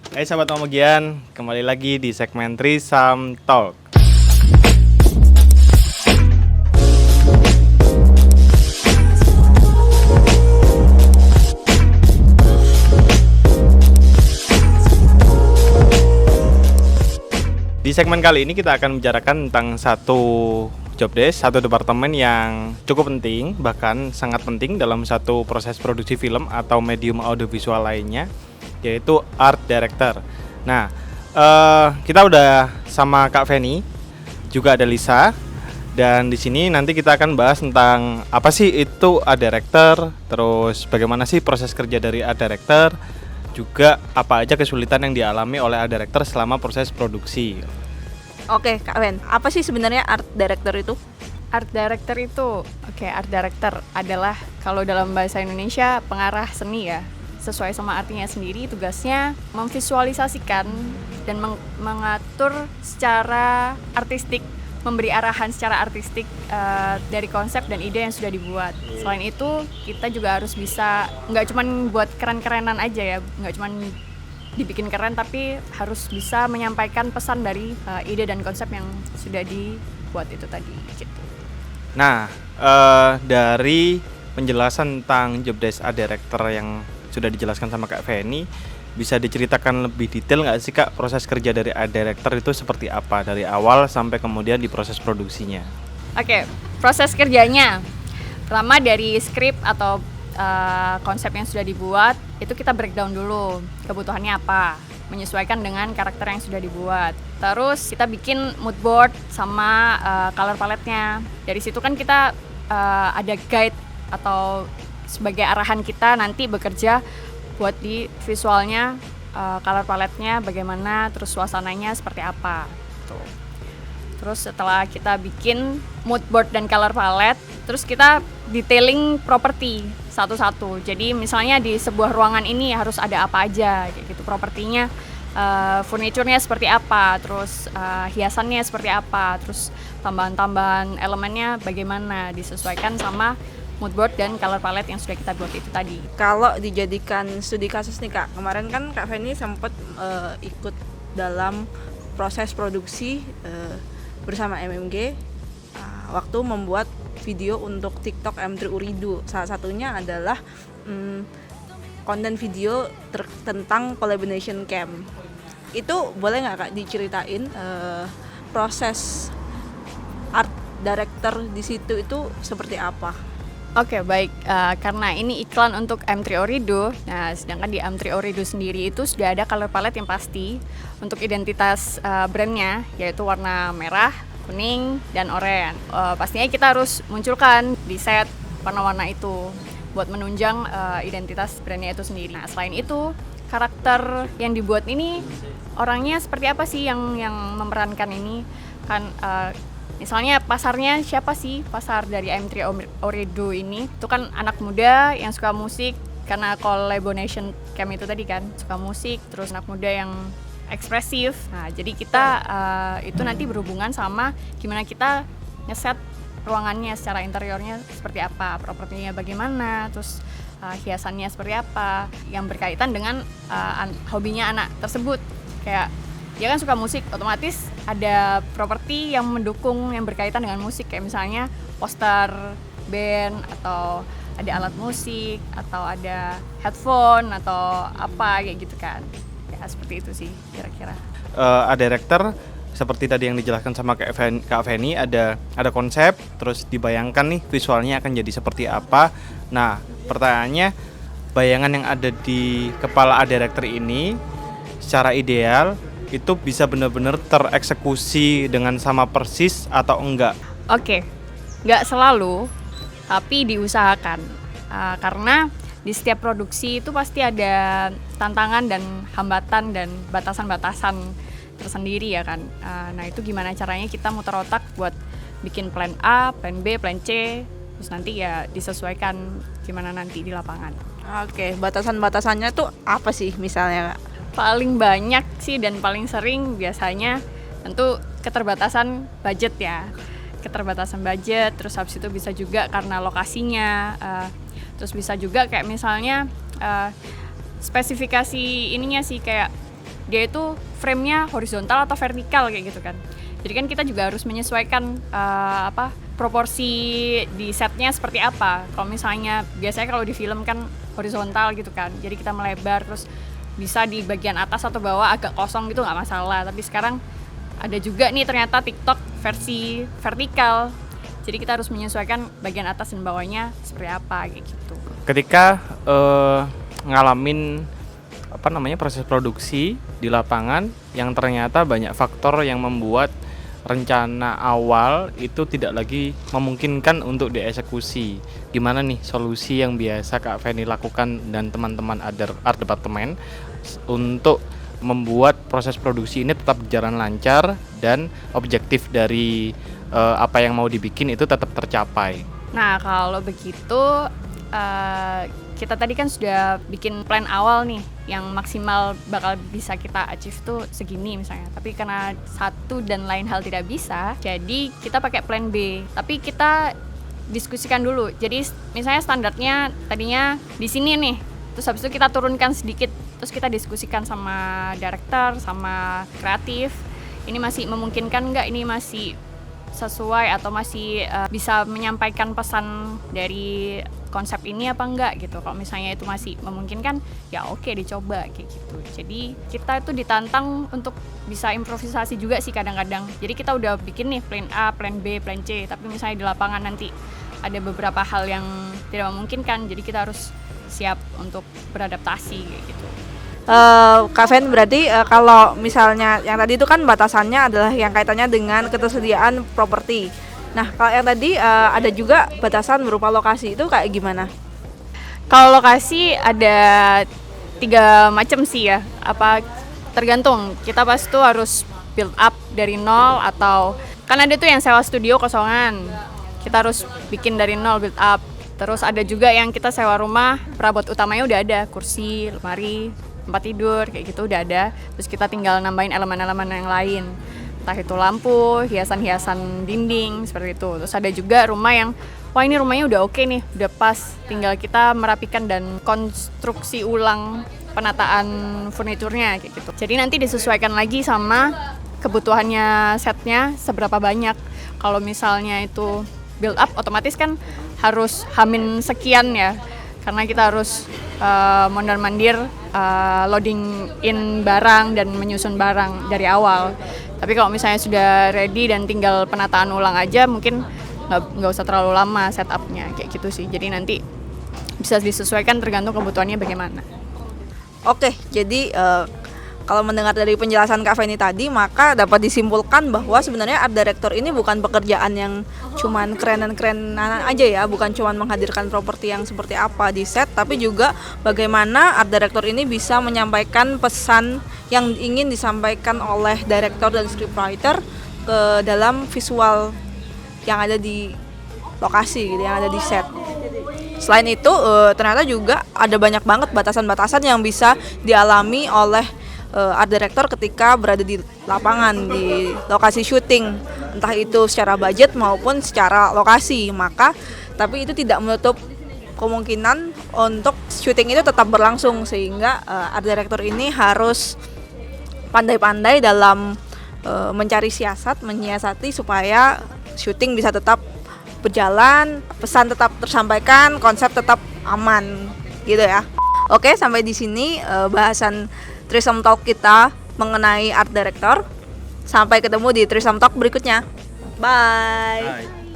Hai sahabat Omogian, kembali lagi di segmen Trisam Talk. Di segmen kali ini kita akan membicarakan tentang satu job desk, satu departemen yang cukup penting, bahkan sangat penting dalam satu proses produksi film atau medium audiovisual lainnya, yaitu art director. Nah, kita udah sama Kak Feni, juga ada Lisa, dan di sini nanti kita akan bahas tentang apa sih itu art director, terus bagaimana sih proses kerja dari art director, juga apa aja kesulitan yang dialami oleh art director selama proses produksi. Oke, Kak Wen, apa sih sebenarnya art director itu? Art director art director adalah kalau dalam bahasa Indonesia pengarah seni ya. Sesuai sama artinya sendiri, tugasnya memvisualisasikan dan mengatur secara artistik, memberi arahan secara artistik dari konsep dan ide yang sudah dibuat. Selain itu, kita juga harus bisa, nggak cuma buat keren-kerenan aja ya, nggak cuma dibikin keren, tapi harus bisa menyampaikan pesan dari ide dan konsep yang sudah dibuat itu tadi gitu. Nah, dari penjelasan tentang job desk art director yang sudah dijelaskan sama Kak Feni, bisa diceritakan lebih detail nggak sih Kak, proses kerja dari art director itu seperti apa dari awal sampai kemudian di proses produksinya? Oke, proses kerjanya pertama dari skrip atau konsep yang sudah dibuat itu kita breakdown dulu kebutuhannya apa, menyesuaikan dengan karakter yang sudah dibuat. Terus kita bikin mood board sama color palette-nya. Dari situ kan kita ada guide atau sebagai arahan kita nanti bekerja buat di visualnya, color palette-nya bagaimana, terus suasananya seperti apa tuh. Terus setelah kita bikin mood board dan color palette, terus kita detailing properti satu-satu. Jadi misalnya di sebuah ruangan ini harus ada apa aja kayak gitu, propertinya, furniturnya seperti apa, terus hiasannya seperti apa, terus tambahan-tambahan elemennya bagaimana, disesuaikan sama mood board dan color palette yang sudah kita buat itu tadi. Kalau dijadikan studi kasus nih Kak, kemarin kan Kak Feni sempat ikut dalam proses produksi bersama MMG waktu membuat video untuk TikTok M3 Uridu. Salah satunya adalah konten video tentang collaboration camp. Itu boleh nggak Kak diceritain proses art director di situ itu seperti apa? Oke, baik. Karena ini iklan untuk M3 Orido, nah sedangkan di M3 Orido sendiri itu sudah ada color palette yang pasti untuk identitas brandnya, yaitu warna merah, kuning, dan oranye. Pastinya kita harus munculkan di set warna-warna itu buat menunjang identitas brandnya itu sendiri. Nah, selain itu, karakter yang dibuat ini orangnya seperti apa sih yang memerankan ini? Kan misalnya pasarnya siapa sih, pasar dari M3 Orido ini? Itu kan anak muda yang suka musik, karena collaboration camp itu tadi kan, suka musik, terus anak muda yang ekspresif. Nah, jadi kita itu nanti berhubungan sama gimana kita ngeset ruangannya secara interiornya seperti apa, propertinya bagaimana, terus hiasannya seperti apa, yang berkaitan dengan hobinya anak tersebut. Kayak dia kan suka musik, otomatis ada properti yang mendukung yang berkaitan dengan musik, kayak misalnya poster band, atau ada alat musik, atau ada headphone, atau apa kayak gitu kan. Ya seperti itu sih kira-kira. Art director seperti tadi yang dijelaskan sama Kak Feni, ada konsep, terus dibayangkan nih visualnya akan jadi seperti apa. Nah, pertanyaannya, bayangan yang ada di kepala art director ini secara ideal itu bisa benar-benar tereksekusi dengan sama persis atau enggak? Oke, nggak selalu, tapi diusahakan. Karena di setiap produksi itu pasti ada tantangan dan hambatan dan batasan-batasan tersendiri ya kan. Nah itu gimana caranya kita muter otak buat bikin plan A, plan B, plan C, terus nanti ya disesuaikan gimana nanti di lapangan. Oke, batasan-batasannya tuh apa sih misalnya Kak? Paling banyak sih dan paling sering biasanya tentu keterbatasan budget ya. Keterbatasan budget, terus habis itu bisa juga karena lokasinya, terus bisa juga kayak misalnya spesifikasi ininya sih, kayak dia itu frame-nya horizontal atau vertikal kayak gitu kan. Jadi kan kita juga harus menyesuaikan proporsi di setnya seperti apa. Kalau misalnya biasanya kalau di film kan horizontal gitu kan, jadi kita melebar terus bisa di bagian atas atau bawah agak kosong gitu nggak masalah. Tapi sekarang ada juga nih ternyata TikTok versi vertikal, jadi kita harus menyesuaikan bagian atas dan bawahnya seperti apa kayak gitu. Ketika ngalamin proses produksi di lapangan yang ternyata banyak faktor yang membuat rencana awal itu tidak lagi memungkinkan untuk dieksekusi. Gimana nih solusi yang biasa Kak Feni lakukan dan teman-teman art department untuk membuat proses produksi ini tetap berjalan lancar dan objektif dari apa yang mau dibikin itu tetap tercapai? Nah, kalau begitu kita tadi kan sudah bikin plan awal nih yang maksimal bakal bisa kita achieve tuh segini misalnya. Tapi karena satu dan lain hal tidak bisa, jadi kita pakai plan B. Tapi kita diskusikan dulu. Jadi misalnya standarnya tadinya di sini nih. Terus habis itu kita turunkan sedikit. Terus kita diskusikan sama director, sama kreatif. Ini masih memungkinkan nggak? Ini masih sesuai atau masih bisa menyampaikan pesan dari konsep ini apa enggak gitu. Kalau misalnya itu masih memungkinkan, ya oke dicoba kayak gitu. Jadi kita itu ditantang untuk bisa improvisasi juga sih kadang-kadang. Jadi kita udah bikin nih plan A, plan B, plan C, tapi misalnya di lapangan nanti ada beberapa hal yang tidak memungkinkan, jadi kita harus siap untuk beradaptasi kayak gitu. Kak Fen, berarti kalau misalnya yang tadi itu kan batasannya adalah yang kaitannya dengan ketersediaan properti. Nah, kalau yang tadi ada juga batasan berupa lokasi, itu kayak gimana? Kalau lokasi ada 3 macam sih ya. Tergantung, kita pas itu harus build up dari nol atau kan ada tuh yang sewa studio kosongan. Kita harus bikin dari nol, build up. Terus ada juga yang kita sewa rumah, perabot utamanya udah ada, kursi, lemari, tempat tidur, kayak gitu udah ada. Terus kita tinggal nambahin elemen-elemen yang lain. Entah itu lampu, hiasan-hiasan dinding, seperti itu. Terus ada juga rumah yang, wah ini rumahnya udah oke nih, udah pas. Tinggal kita merapikan dan konstruksi ulang penataan furniturnya, kayak gitu. Jadi nanti disesuaikan lagi sama kebutuhannya setnya, seberapa banyak. Kalau misalnya itu build up, otomatis kan harus hamin sekian ya. Karena kita harus mondar-mandir loading in barang dan menyusun barang dari awal. Tapi kalau misalnya sudah ready dan tinggal penataan ulang aja, mungkin nggak usah terlalu lama setupnya kayak gitu sih. Jadi nanti bisa disesuaikan tergantung kebutuhannya bagaimana. Oke, jadi kalau mendengar dari penjelasan Kak Feni tadi, maka dapat disimpulkan bahwa sebenarnya art director ini bukan pekerjaan yang cuman keren-kerenan aja ya, bukan cuman menghadirkan properti yang seperti apa di set, tapi juga bagaimana art director ini bisa menyampaikan pesan yang ingin disampaikan oleh director dan scriptwriter ke dalam visual yang ada di lokasi gitu, yang ada di set. Selain itu, ternyata juga ada banyak banget batasan-batasan yang bisa dialami oleh art director ketika berada di lapangan, di lokasi syuting, entah itu secara budget maupun secara lokasi. Tapi itu tidak menutup kemungkinan untuk syuting itu tetap berlangsung, sehingga art director ini harus pandai-pandai dalam mencari siasat, menyiasati supaya syuting bisa tetap berjalan, pesan tetap tersampaikan, konsep tetap aman gitu ya. Oke, sampai di sini bahasan Threesome Talk kita mengenai art director. Sampai ketemu di Threesome Talk berikutnya. Bye.